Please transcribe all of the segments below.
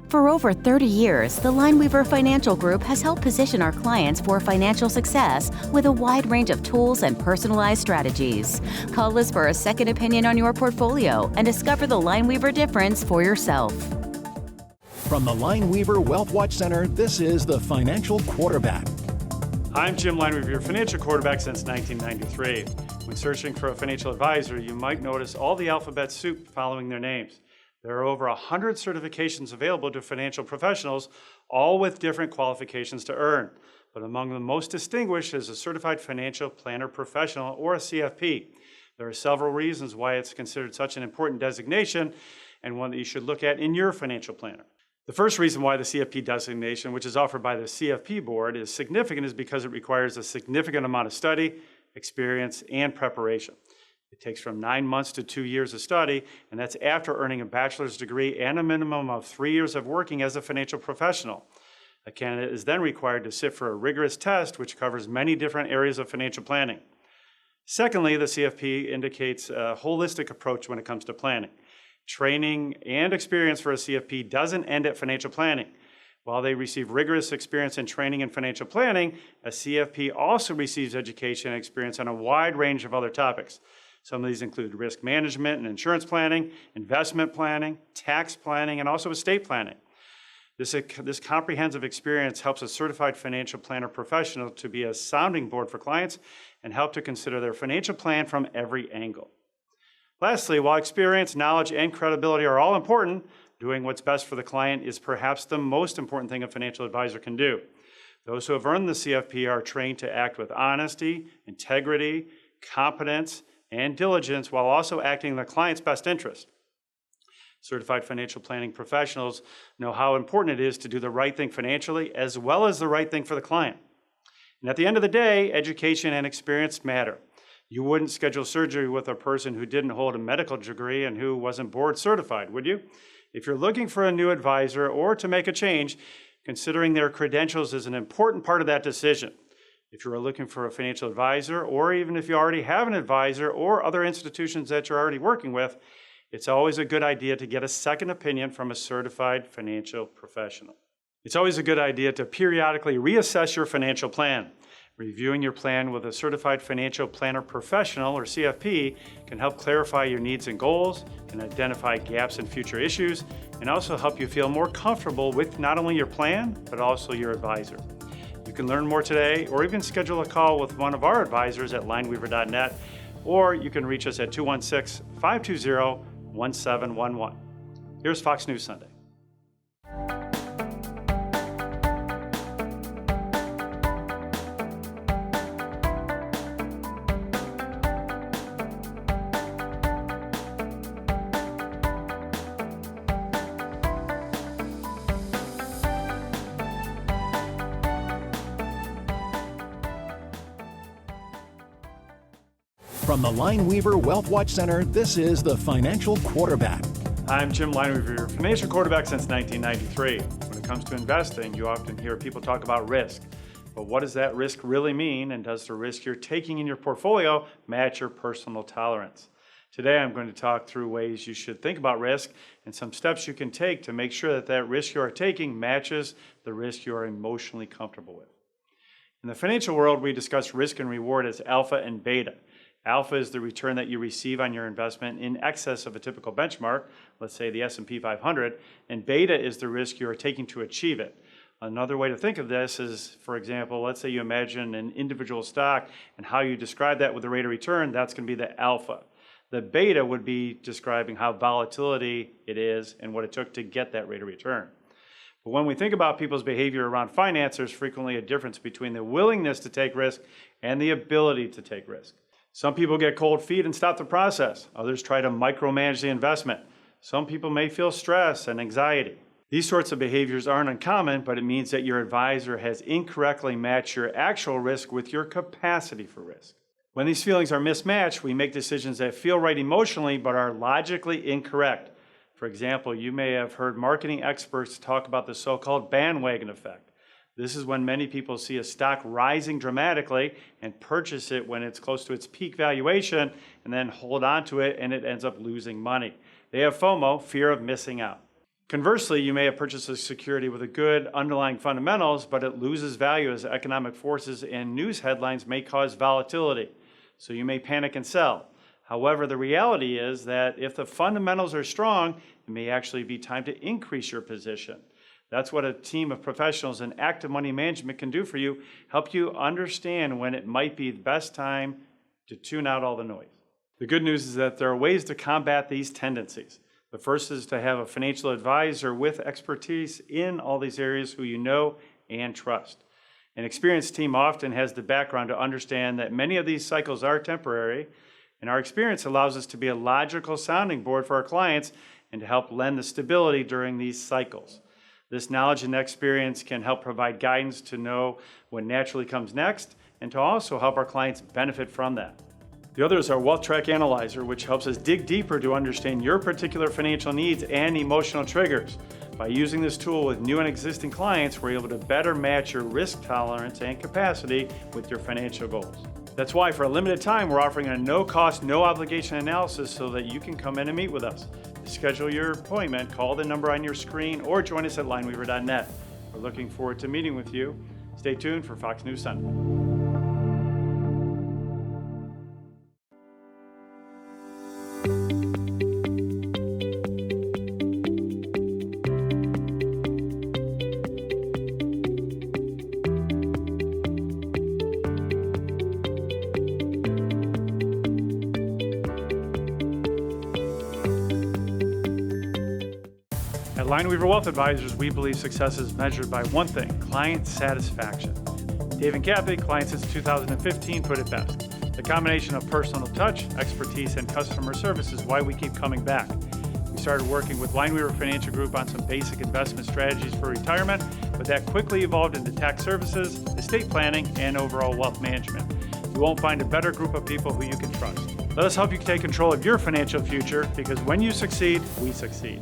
For over 30 years, the Lineweaver Financial Group has helped position our clients for financial success with a wide range of tools and personalized strategies. Call us for a second opinion on your portfolio and discover the Lineweaver difference for yourself. From the Lineweaver Wealth Watch Center, this is the Financial Quarterback. I'm Jim Lineweaver, your financial quarterback since 1993. When searching for a financial advisor, you might notice all the alphabet soup following their names. There are over 100 certifications available to financial professionals, all with different qualifications to earn. But among the most distinguished is a Certified Financial Planner Professional, or a CFP. There are several reasons why it's considered such an important designation and one that you should look at in your financial planner. The first reason why the CFP designation, which is offered by the CFP board, is significant is because it requires a significant amount of study, experience, and preparation. It takes from 9 months to 2 years of study, and that's after earning a bachelor's degree and a minimum of 3 years of working as a financial professional. A candidate is then required to sit for a rigorous test which covers many different areas of financial planning. Secondly, the CFP indicates a holistic approach when it comes to planning. Training and experience for a CFP doesn't end at financial planning. While they receive rigorous experience and training in financial planning, a CFP also receives education and experience on a wide range of other topics. Some of these include risk management and insurance planning, investment planning, tax planning, and also estate planning. This comprehensive experience helps a certified financial planner professional to be a sounding board for clients and help to consider their financial plan from every angle. Lastly, while experience, knowledge, and credibility are all important, doing what's best for the client is perhaps the most important thing a financial advisor can do. Those who have earned the CFP are trained to act with honesty, integrity, competence, and diligence while also acting in the client's best interest. Certified financial planning professionals know how important it is to do the right thing financially as well as the right thing for the client. And at the end of the day, education and experience matter. You wouldn't schedule surgery with a person who didn't hold a medical degree and who wasn't board certified, would you? If you're looking for a new advisor or to make a change, considering their credentials is an important part of that decision. If you're looking for a financial advisor, or even if you already have an advisor or other institutions that you're already working with, it's always a good idea to get a second opinion from a certified financial professional. It's always a good idea to periodically reassess your financial plan. Reviewing your plan with a certified financial planner professional, or CFP, can help clarify your needs and goals, can identify gaps in future issues, and also help you feel more comfortable with not only your plan, but also your advisor. You can learn more today, or even schedule a call with one of our advisors at lineweaver.net, or you can reach us at 216-520-1711. Here's Fox News Sunday. From the Lineweaver Wealth Watch Center, this is the Financial Quarterback. I'm Jim Lineweaver, your financial quarterback since 1993. When it comes to investing, you often hear people talk about risk. But what does that risk really mean, and does the risk you're taking in your portfolio match your personal tolerance? Today I'm going to talk through ways you should think about risk and some steps you can take to make sure that that risk you are taking matches the risk you are emotionally comfortable with. In the financial world, we discuss risk and reward as alpha and beta. Alpha is the return that you receive on your investment in excess of a typical benchmark, let's say the S&P 500, and beta is the risk you are taking to achieve it. Another way to think of this is, for example, let's say you imagine an individual stock and how you describe that with the rate of return, that's going to be the alpha. The beta would be describing how volatility it is and what it took to get that rate of return. But when we think about people's behavior around finance, there's frequently a difference between the willingness to take risk and the ability to take risk. Some people get cold feet and stop the process. Others try to micromanage the investment. Some people may feel stress and anxiety. These sorts of behaviors aren't uncommon, but it means that your advisor has incorrectly matched your actual risk with your capacity for risk. When these feelings are mismatched, we make decisions that feel right emotionally but are logically incorrect. For example, you may have heard marketing experts talk about the so-called bandwagon effect. This is when many people see a stock rising dramatically and purchase it when it's close to its peak valuation and then hold on to it and it ends up losing money. They have FOMO, fear of missing out. Conversely, you may have purchased a security with a good underlying fundamentals, but it loses value as economic forces and news headlines may cause volatility. So you may panic and sell. However, the reality is that if the fundamentals are strong, it may actually be time to increase your position. That's what a team of professionals in active money management can do for you, help you understand when it might be the best time to tune out all the noise. The good news is that there are ways to combat these tendencies. The first is to have a financial advisor with expertise in all these areas who you know and trust. An experienced team often has the background to understand that many of these cycles are temporary, and our experience allows us to be a logical sounding board for our clients and to help lend the stability during these cycles. This knowledge and experience can help provide guidance to know what naturally comes next and to also help our clients benefit from that. The other is our Wealth Track Analyzer, which helps us dig deeper to understand your particular financial needs and emotional triggers. By using this tool with new and existing clients, we're able to better match your risk tolerance and capacity with your financial goals. That's why for a limited time, we're offering a no-cost, no-obligation analysis so that you can come in and meet with us. To schedule your appointment, call the number on your screen or join us at lineweaver.net. We're looking forward to meeting with you. Stay tuned for Fox News Sunday. At Lineweaver Wealth Advisors, we believe success is measured by one thing: client satisfaction. Dave and Kathy, clients since 2015, put it best. The combination of personal touch, expertise, and customer service is why we keep coming back. We started working with Lineweaver Financial Group on some basic investment strategies for retirement, but that quickly evolved into tax services, estate planning, and overall wealth management. You won't find a better group of people who you can trust. Let us help you take control of your financial future, because when you succeed, we succeed.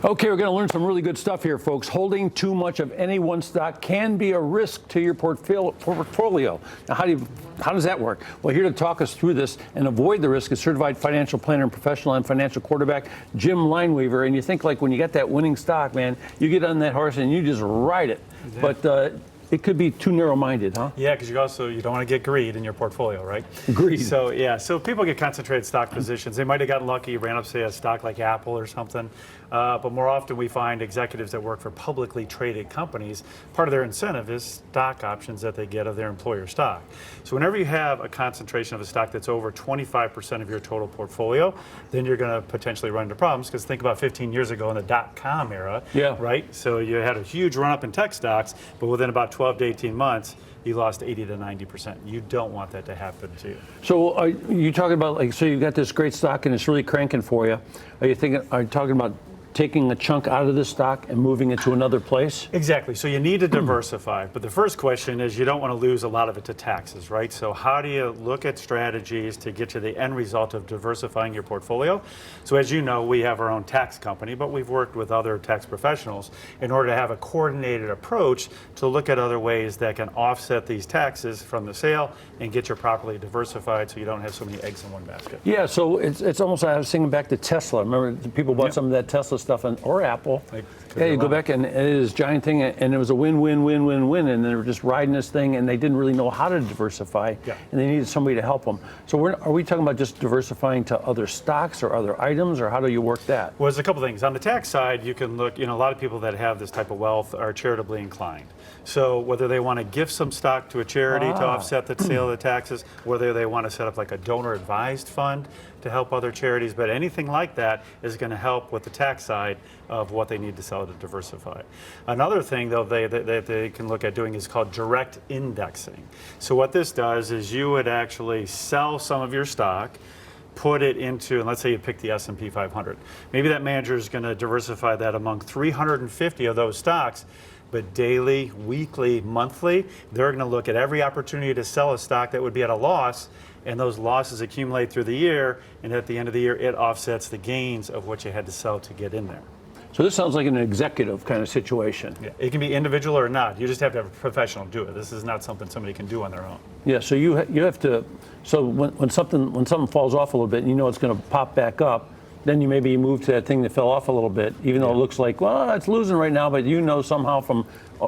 Okay, we're going to learn some really good stuff here, folks. Holding too much of any one stock can be a risk to your portfolio. Now, how does that work? Well, here to talk us through this and avoid the risk is certified financial planner and professional and financial quarterback Jim Lineweaver. And you think, like, when you get that winning stock, man, you get on that horse and you just ride it. Exactly. But it could be too narrow-minded, huh? Yeah, because you don't want to get greed in your portfolio, right? Greed. So people get concentrated stock positions. They might have gotten lucky, ran up, say, a stock like Apple or something. But more often we find executives that work for publicly traded companies, part of their incentive is stock options that they get of their employer stock. So whenever you have a concentration of a stock that's over 25% of your total portfolio, then you're going to potentially run into problems, because think about 15 years ago in the dot-com era, right? So you had a huge run-up in tech stocks, but within about 12 to 18 months, you lost 80 to 90%. You don't want that to happen to you. So are you talking about, like, so you've got this great stock and it's really cranking for you. Are you talking about taking a chunk out of this stock and moving it to another place? Exactly. So you need to diversify. But the first question is, you don't want to lose a lot of it to taxes, right? So how do you look at strategies to get to the end result of diversifying your portfolio? So as you know, we have our own tax company, but we've worked with other tax professionals in order to have a coordinated approach to look at other ways that can offset these taxes from the sale and get you properly diversified so you don't have so many eggs in one basket. Yeah, so it's almost like I was thinking back to Tesla. Remember, people bought some of that Tesla stuff, or Apple. Yeah, you go back and it is a giant thing, and it was a win, and they were just riding this thing, and they didn't really know how to diversify, and they needed somebody to help them. So are we talking about just diversifying to other stocks or other items, or how do you work that? Well, there's a couple things. On the tax side, you can look, a lot of people that have this type of wealth are charitably inclined. So whether they want to gift some stock to a charity to offset the sale of the taxes, whether they want to set up like a donor advised fund to help other charities, but anything like that is going to help with the tax side of what they need to sell to diversify. Another thing, though, they can look at doing is called direct indexing. So what this does is you would actually sell some of your stock, put it into, and let's say you pick the S&P 500. Maybe that manager is going to diversify that among 350 of those stocks, but daily, weekly, monthly, they're going to look at every opportunity to sell a stock that would be at a loss, and those losses accumulate through the year, and at the end of the year, it offsets the gains of what you had to sell to get in there. So this sounds like an executive kind of situation. Yeah, it can be individual or not. You just have to have a professional do it. This is not something somebody can do on their own. Yeah, so you have to. So when something falls off a little bit, and you know it's going to pop back up, then you maybe move to that thing that fell off a little bit, even though it looks like, well, it's losing right now, but you know somehow from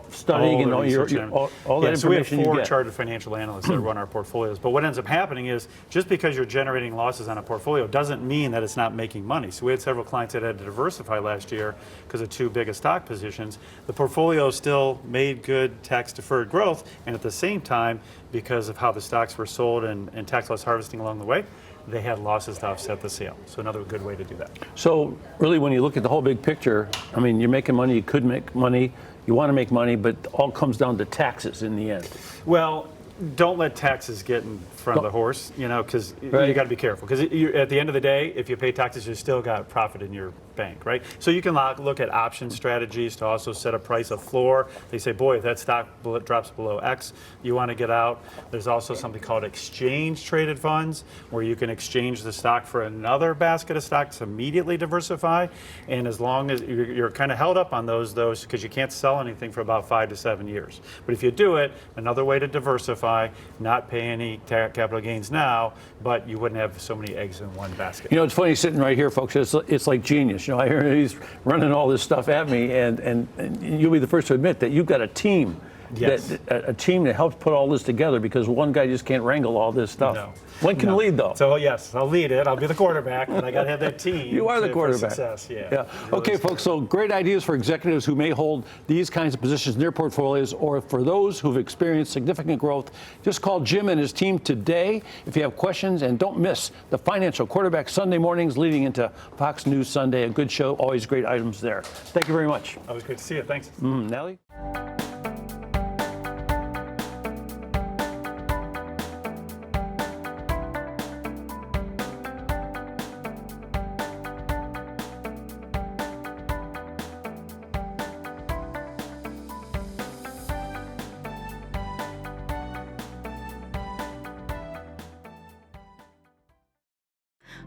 studying and all that information so we have you four get. chartered financial analysts that run our portfolios. But what ends up happening is just because you're generating losses on a portfolio doesn't mean that it's not making money. So we had several clients that had to diversify last year because of two biggest stock positions. The portfolio still made good tax-deferred growth, and at the same time, because of how the stocks were sold and tax loss harvesting along the way, they had losses to offset the sale. So another good way to do that. So really, when you look at the whole big picture, I mean, you're making money, you could make money, you want to make money, but it all comes down to taxes in the end. Well, don't let taxes get in front of the horse, because you got to be careful. Because at the end of the day, if you pay taxes, you still got profit in your bank, right? So you can look at option strategies to also set a price, a floor. They say, boy, if that stock drops below X, you want to get out. There's also something called exchange traded funds, where you can exchange the stock for another basket of stocks, immediately diversify. And as long as you're kind of held up on those because you can't sell anything for about 5 to 7 years. But if you do it, another way to diversify, not pay any capital gains now, but you wouldn't have so many eggs in one basket. You know, it's funny sitting right here, folks. It's like genius. You know, I hear he's running all this stuff at me, and you'll be the first to admit that you've got a team. Yes. A team that helps put all this together, because one guy just can't wrangle all this stuff. No. One can lead, though. So yes, I'll lead it. I'll be the quarterback, but I got to have that team. You are the quarterback. For success. Yeah. Okay, folks. So great ideas for executives who may hold these kinds of positions in their portfolios, or for those who've experienced significant growth. Just call Jim and his team today if you have questions, and don't miss the Financial Quarterback Sunday mornings leading into Fox News Sunday. A good show. Always great items there. Thank you very much. Always great to see you. Thanks. Natalie?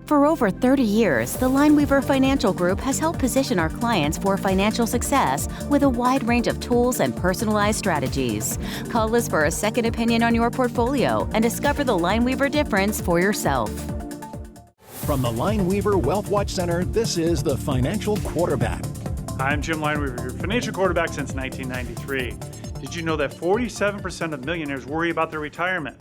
For over 30 years, the Lineweaver Financial Group has helped position our clients for financial success with a wide range of tools and personalized strategies. Call us for a second opinion on your portfolio and discover the Lineweaver difference for yourself. From the Lineweaver Wealth Watch Center, this is the Financial Quarterback. I'm Jim Lineweaver, your financial quarterback since 1993. Did you know that 47% of millionaires worry about their retirement?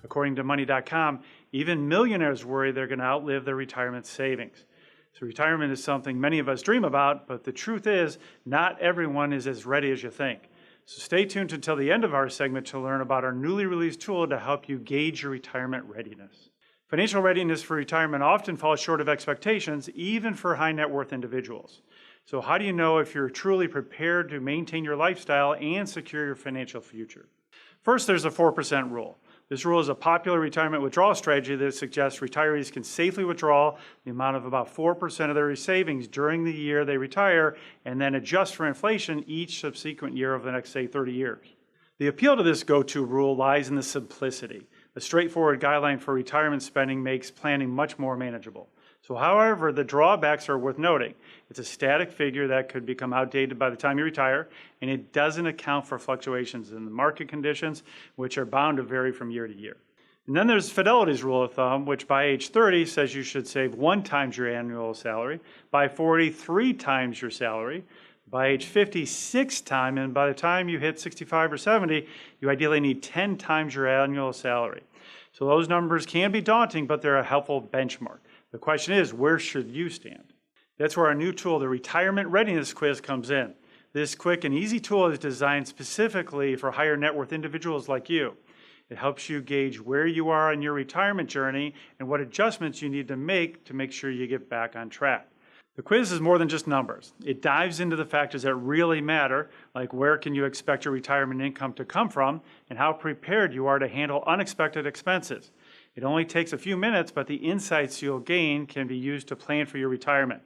According to Money.com, even millionaires worry they're going to outlive their retirement savings. So retirement is something many of us dream about, but the truth is not everyone is as ready as you think. So stay tuned until the end of our segment to learn about our newly released tool to help you gauge your retirement readiness. Financial readiness for retirement often falls short of expectations, even for high net worth individuals. So how do you know if you're truly prepared to maintain your lifestyle and secure your financial future? First, there's a 4% rule. This rule is a popular retirement withdrawal strategy that suggests retirees can safely withdraw the amount of about 4% of their savings during the year they retire, and then adjust for inflation each subsequent year over the next, say, 30 years. The appeal to this go-to rule lies in the simplicity. A straightforward guideline for retirement spending makes planning much more manageable. So, however, the drawbacks are worth noting. It's a static figure that could become outdated by the time you retire, and it doesn't account for fluctuations in the market conditions, which are bound to vary from year to year. And then there's Fidelity's rule of thumb, which by age 30 says you should save 1 times your annual salary, by 40, 3 times your salary, by age 50, 6 times, and by the time you hit 65 or 70, you ideally need 10 times your annual salary. So those numbers can be daunting, but they're a helpful benchmark. The question is, where should you stand? That's where our new tool, the Retirement Readiness Quiz, comes in. This quick and easy tool is designed specifically for higher net worth individuals like you. It helps you gauge where you are on your retirement journey and what adjustments you need to make sure you get back on track. The quiz is more than just numbers. It dives into the factors that really matter, like where can you expect your retirement income to come from and how prepared you are to handle unexpected expenses. It only takes a few minutes, but the insights you'll gain can be used to plan for your retirement.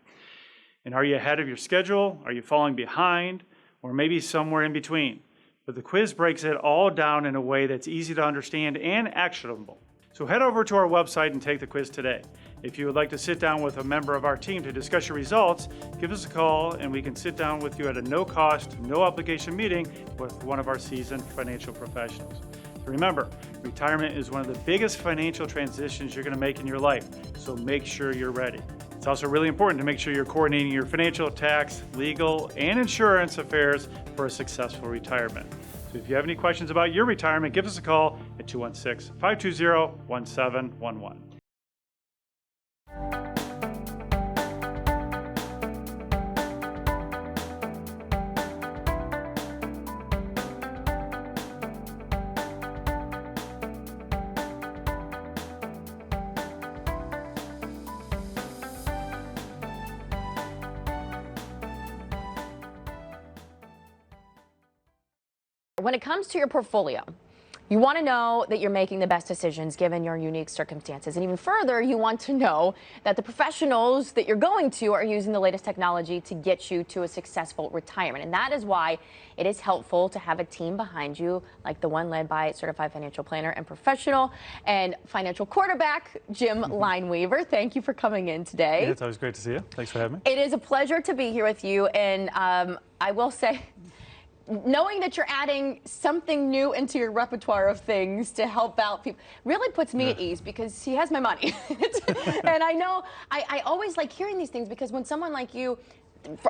And are you ahead of your schedule? Are you falling behind? Or maybe somewhere in between? But the quiz breaks it all down in a way that's easy to understand and actionable. So head over to our website and take the quiz today. If you would like to sit down with a member of our team to discuss your results, give us a call and we can sit down with you at a no-cost, no-obligation meeting with one of our seasoned financial professionals. Remember, retirement is one of the biggest financial transitions you're going to make in your life, so make sure you're ready. It's also really important to make sure you're coordinating your financial, tax, legal, and insurance affairs for a successful retirement. So if you have any questions about your retirement, give us a call at 216-520-1711. When it comes to your portfolio, you want to know that you're making the best decisions given your unique circumstances. And even further, you want to know that the professionals that you're going to are using the latest technology to get you to a successful retirement. And that is why it is helpful to have a team behind you, like the one led by certified financial planner and professional and financial quarterback, Jim Lineweaver. Thank you for coming in today. Yeah, it's always great to see you. Thanks for having me. It is a pleasure to be here with you. And I will say, knowing that you're adding something new into your repertoire of things to help out people really puts me at ease, because he has my money. And I know I always like hearing these things, because when someone like you,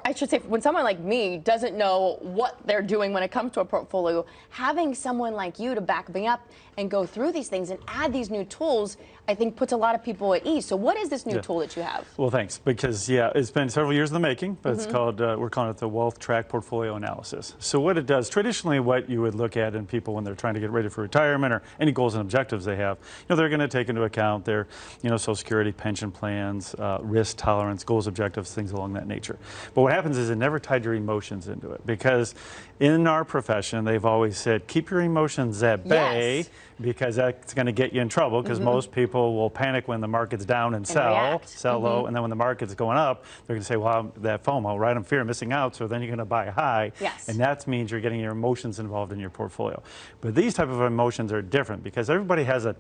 I should say, when someone like me doesn't know what they're doing when it comes to a portfolio, having someone like you to back me up and go through these things and add these new tools, I think puts a lot of people at ease. So what is this new tool that you have? Well, thanks, because it's been several years in the making, but it's called, we're calling it the Wealth Track Portfolio Analysis. So what it does, traditionally what you would look at in people when they're trying to get ready for retirement or any goals and objectives they have, they're going to take into account their, Social Security, pension plans, risk tolerance, goals, objectives, things along that nature. But what happens is it never tied your emotions into it, because in our profession, they've always said, keep your emotions at bay, because that's going to get you in trouble, because most people will panic when the market's down and sell low, and then when the market's going up, they're going to say, well, that FOMO, right? I'm fear of missing out, so then you're going to buy high, and that means you're getting your emotions involved in your portfolio. But these type of emotions are different, because everybody has a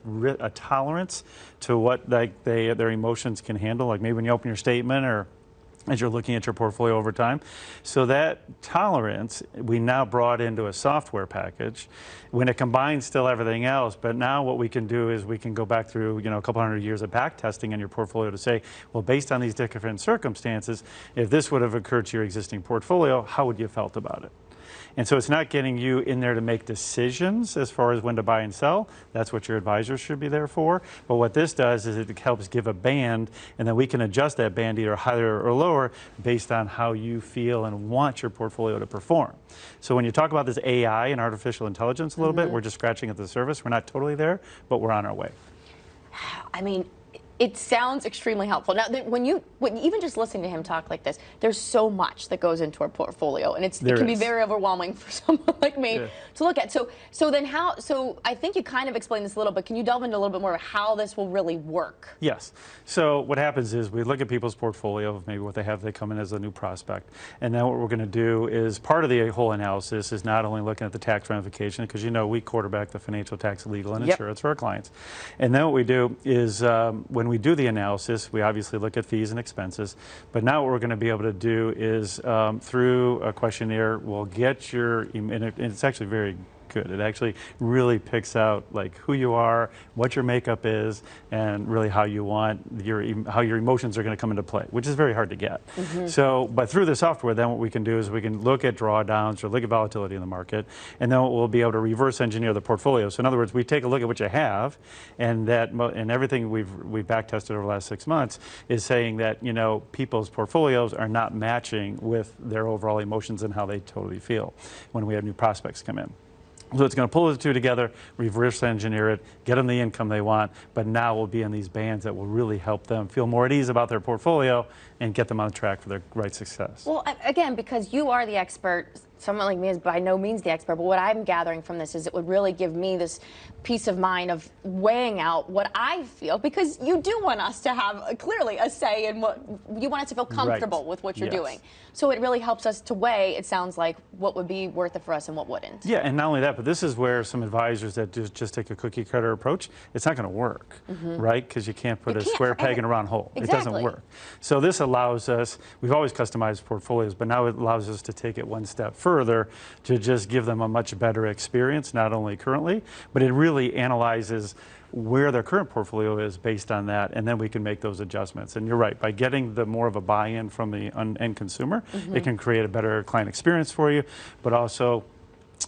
tolerance to what their emotions can handle, like maybe when you open your statement or as you're looking at your portfolio over time. So that tolerance, we now brought into a software package when it combines still everything else. But now what we can do is we can go back through, a couple hundred years of back testing in your portfolio to say, well, based on these different circumstances, if this would have occurred to your existing portfolio, how would you have felt about it? And so it's not getting you in there to make decisions as far as when to buy and sell. That's what your advisors should be there for. But what this does is it helps give a band, and then we can adjust that band either higher or lower based on how you feel and want your portfolio to perform. So when you talk about this AI and artificial intelligence a little bit, we're just scratching at the surface. We're not totally there, but we're on our way. I mean, it sounds extremely helpful. Now, when even just listening to him talk like this, there's so much that goes into our portfolio, and it can be very overwhelming for someone like me to look at. So I think you kind of explained this a little, but can you delve into a little bit more of how this will really work? Yes. So what happens is we look at people's portfolio of maybe what they have. They come in as a new prospect, and then what we're going to do is part of the whole analysis is not only looking at the tax ramification, because we quarterback the financial, tax, legal, and insurance for our clients, and then what we do is when we do the analysis, we obviously look at fees and expenses, but now what we're going to be able to do is through a questionnaire, we'll get and it's actually very good. It actually really picks out like who you are, what your makeup is, and really how you want how your emotions are going to come into play, which is very hard to get. So, but through the software, then what we can do is we can look at drawdowns or look at volatility in the market, and then we'll be able to reverse engineer the portfolio. So in other words, we take a look at what you have, and everything we've back tested over the last 6 months is saying that people's portfolios are not matching with their overall emotions and how they totally feel when we have new prospects come in. So it's going to pull the two together, reverse engineer it, get them the income they want, but now we'll be in these bands that will really help them feel more at ease about their portfolio and get them on track for their right success. Well, again, because you are the expert, someone like me is by no means the expert, but what I'm gathering from this is it would really give me this peace of mind of weighing out what I feel, because you do want us to have clearly a say in what you want us to feel comfortable with what you're doing. So it really helps us to weigh, it sounds like, what would be worth it for us and what wouldn't. Yeah, and not only that, but this is where some advisors that just take a cookie cutter approach, it's not going to work, right? Because you can't put a square peg in a round hole. It doesn't work. So this allows us, we've always customized portfolios, but now it allows us to take it one step further to just give them a much better experience, not only currently, but it really analyzes where their current portfolio is based on that, and then we can make those adjustments. And you're right, by getting the more of a buy-in from the end consumer, it can create a better client experience for you, but also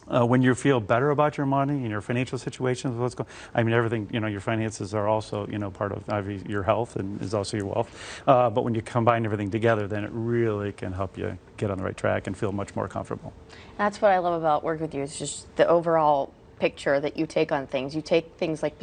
when you feel better about your money and your financial situations, what's going, I mean, everything, your finances are also, part of your health and is also your wealth. But when you combine everything together, then it really can help you get on the right track and feel much more comfortable. That's what I love about working with you, is just the overall picture that you take on things. You take things like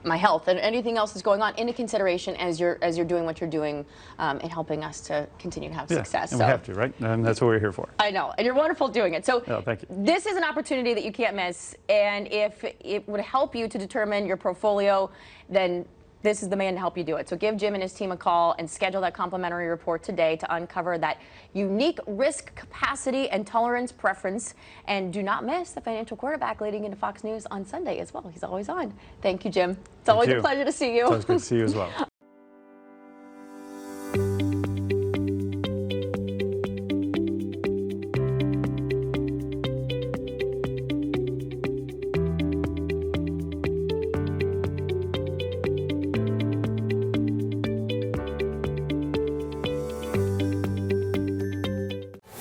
my health and anything else that's going on into consideration as you're doing what you're doing, and helping us to continue to have success. And we have to, right? And that's what we're here for. I know, and you're wonderful doing it. So thank you. This is an opportunity that you can't miss, and if it would help you to determine your portfolio, then this is the man to help you do it. So give Jim and his team a call and schedule that complimentary report today to uncover that unique risk capacity and tolerance preference. And do not miss the Financial Quarterback leading into Fox News on Sunday as well. He's always on. Thank you, Jim. It's always a pleasure to see you. It's always good to see you as well.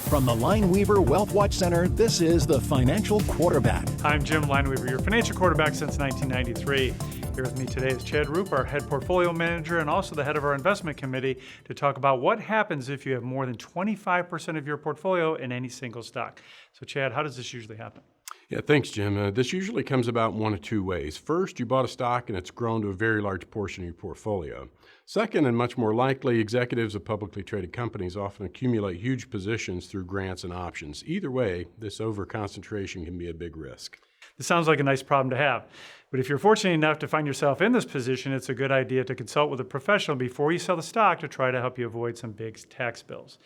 From the Lineweaver Wealth Watch Center, this is the Financial Quarterback. I'm Jim Lineweaver, your financial quarterback since 1993. Here with me today is Chad Roop, our head portfolio manager and also the head of our investment committee, to talk about what happens if you have more than 25% of your portfolio in any single stock. So Chad, how does this usually happen? Yeah, thanks, Jim. This usually comes about one of two ways. First, you bought a stock and it's grown to a very large portion of your portfolio. Second, and much more likely, executives of publicly traded companies often accumulate huge positions through grants and options. Either way, this over-concentration can be a big risk. This sounds like a nice problem to have. But if you're fortunate enough to find yourself in this position, it's a good idea to consult with a professional before you sell the stock to try to help you avoid some big tax bills.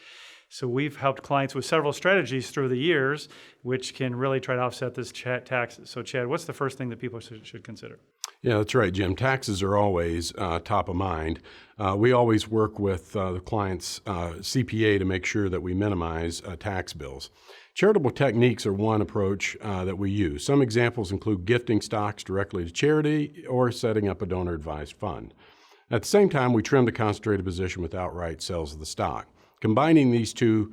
So we've helped clients with several strategies through the years, which can really try to offset this taxes. So Chad, what's the first thing that people should consider? Yeah, that's right, Jim. Taxes are always top of mind. We always work with the client's CPA to make sure that we minimize tax bills. Charitable techniques are one approach that we use. Some examples include gifting stocks directly to charity or setting up a donor-advised fund. At the same time, we trim the concentrated position with outright sales of the stock. Combining these two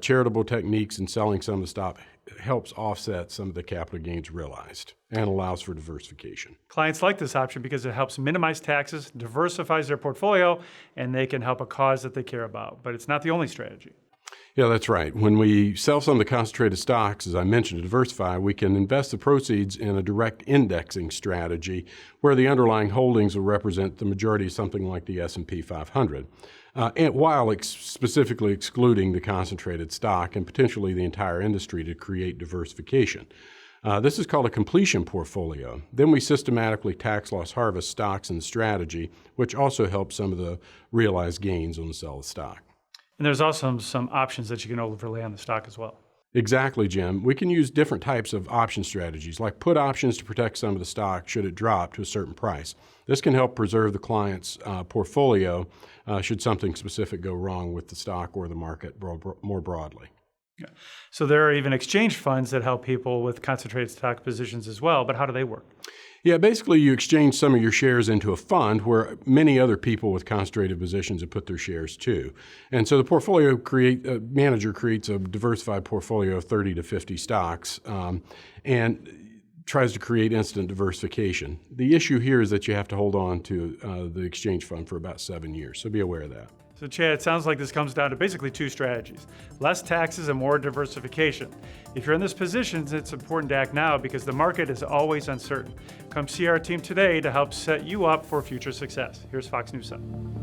charitable techniques and selling some of the stock helps offset some of the capital gains realized and allows for diversification. Clients like this option because it helps minimize taxes, diversifies their portfolio, and they can help a cause that they care about. But it's not the only strategy. Yeah, that's right. When we sell some of the concentrated stocks, as I mentioned, to diversify, we can invest the proceeds in a direct indexing strategy where the underlying holdings will represent the majority of something like the S&P 500. And while specifically excluding the concentrated stock and potentially the entire industry to create diversification. This is called a completion portfolio. Then we systematically tax loss harvest stocks in the strategy, which also helps some of the realized gains on the sale of stock. And there's also some options that you can overlay on the stock as well. Exactly, Jim. We can use different types of option strategies, like put options to protect some of the stock should it drop to a certain price. This can help preserve the client's portfolio should something specific go wrong with the stock or the market more broadly. Yeah. So there are even exchange funds that help people with concentrated stock positions as well, but how do they work? Yeah, basically you exchange some of your shares into a fund where many other people with concentrated positions have put their shares too. And so the portfolio manager creates a diversified portfolio of 30 to 50 stocks and tries to create instant diversification. The issue here is that you have to hold on to the exchange fund for about 7 years, so be aware of that. So Chad, it sounds like this comes down to basically two strategies: less taxes and more diversification. If you're in this position, it's important to act now because the market is always uncertain. Come see our team today to help set you up for future success. Here's Fox News Sunday.